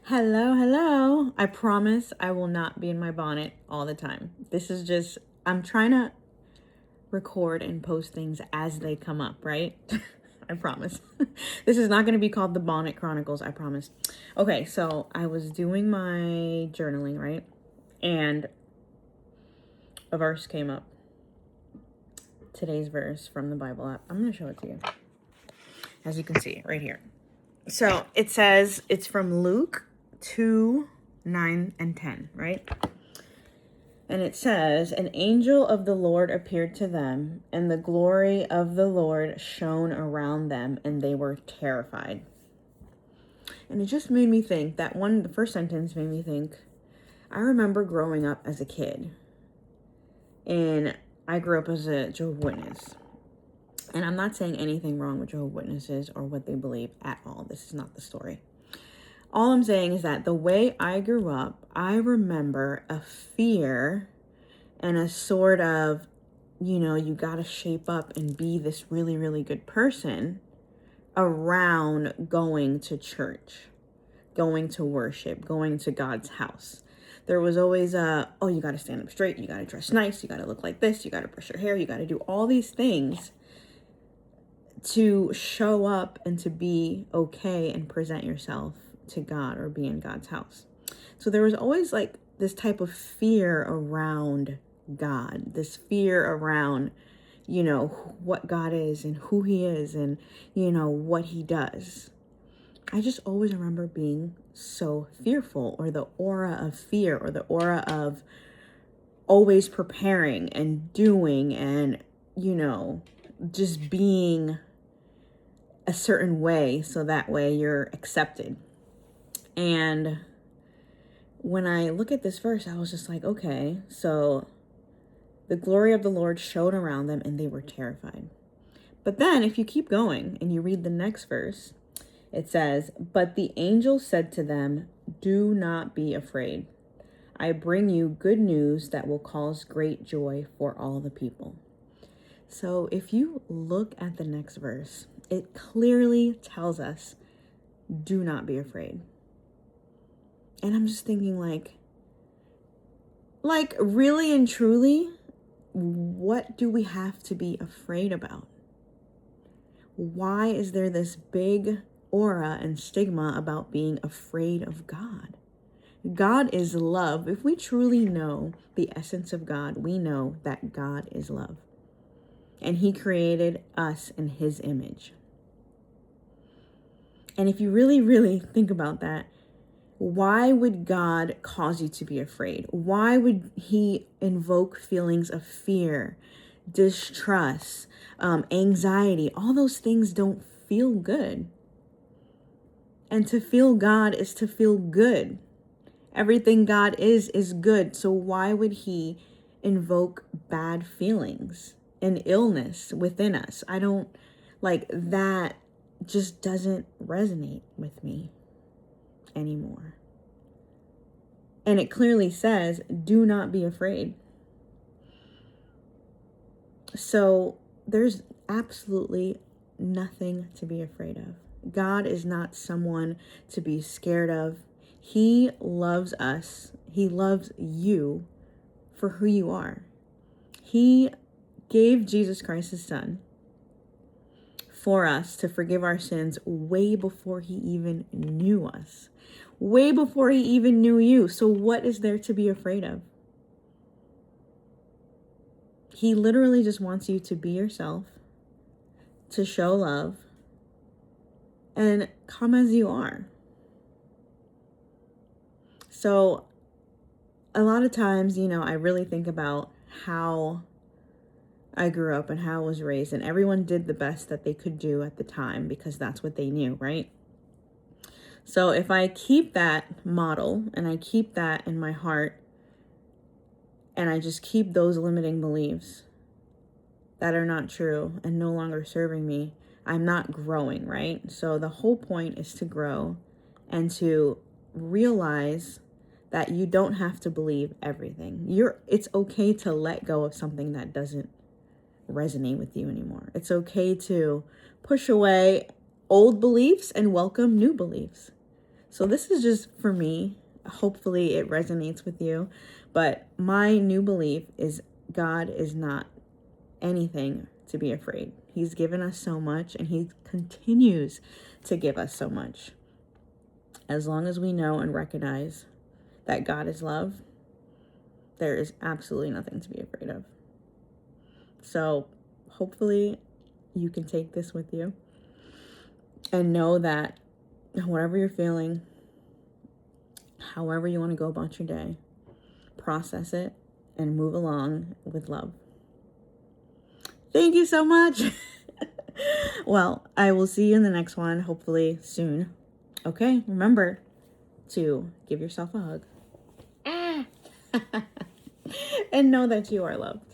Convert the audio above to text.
Hello, hello. I promise I will not be in my bonnet all the time. This is just, I'm trying to record and post things as they come up, right? I promise. This is not going to be called the Bonnet Chronicles, I promise. Okay, so I was doing my journaling, right? And a verse came up. Today's verse from the Bible app. I'm going to show it to you. As you can see right here. So it says, it's from Luke 2, 9, and 10, right? And it says, an angel of the Lord appeared to them, and the glory of the Lord shone around them, and they were terrified. And it just made me think, the first sentence made me think, I remember growing up as a kid, and I grew up as a Jehovah's Witness. And I'm not saying anything wrong with Jehovah's Witnesses or what they believe at all. This is not the story. All I'm saying is that the way I grew up, I remember a fear and a sort of, you got to shape up and be this really, really good person around going to church, going to worship, going to God's house. There was always you got to stand up straight, you got to dress nice, you got to look like this, you got to brush your hair, you got to do all these things to show up and to be okay and present yourself to God or be in God's house. So there was always like this type of fear around God, this fear around, what God is and who he is and, what he does. I just always remember being so fearful, or the aura of fear, or the aura of always preparing and doing and, just being a certain way so that way you're accepted. And when I look at this verse, I was just like, okay, so the glory of the Lord shone around them and they were terrified. But then if you keep going and you read the next verse, it says, but the angel said to them, do not be afraid. I bring you good news that will cause great joy for all the people. So if you look at the next verse, it clearly tells us, do not be afraid. And I'm just thinking like really and truly, what do we have to be afraid about? Why is there this big aura and stigma about being afraid of God? God is love. If we truly know the essence of God, we know that God is love. And he created us in his image. And if you really, really think about that, why would God cause you to be afraid? Why would he invoke feelings of fear, distrust, anxiety? All those things don't feel good. And to feel God is to feel good. Everything God is good. So why would he invoke bad feelings and illness within us? I don't that just doesn't resonate with me anymore. And it clearly says, do not be afraid. So there's absolutely nothing to be afraid of. God is not someone to be scared of. He loves us. He loves you for who you are. He gave Jesus Christ, his son, for us to forgive our sins way before he even knew us. Way before he even knew you. So what is there to be afraid of? He literally just wants you to be yourself, to show love, and come as you are. So a lot of times, I really think about how I grew up and how I was raised, and everyone did the best that they could do at the time because that's what they knew, right? So if I keep that model and I keep that in my heart and I just keep those limiting beliefs that are not true and no longer serving me, I'm not growing, right? So the whole point is to grow and to realize that you don't have to believe everything. It's okay to let go of something that doesn't resonate with you anymore. It's okay to push away old beliefs and welcome new beliefs. So this is just for me. Hopefully it resonates with you. But my new belief is God is not anything to be afraid. He's given us so much, and he continues to give us so much. As long as we know and recognize that God is love, there is absolutely nothing to be afraid of. So hopefully you can take this with you and know that whatever you're feeling, however you want to go about your day, process it and move along with love. Thank you so much. Well, I will see you in the next one, hopefully soon. Okay, remember to give yourself a hug. And know that you are loved.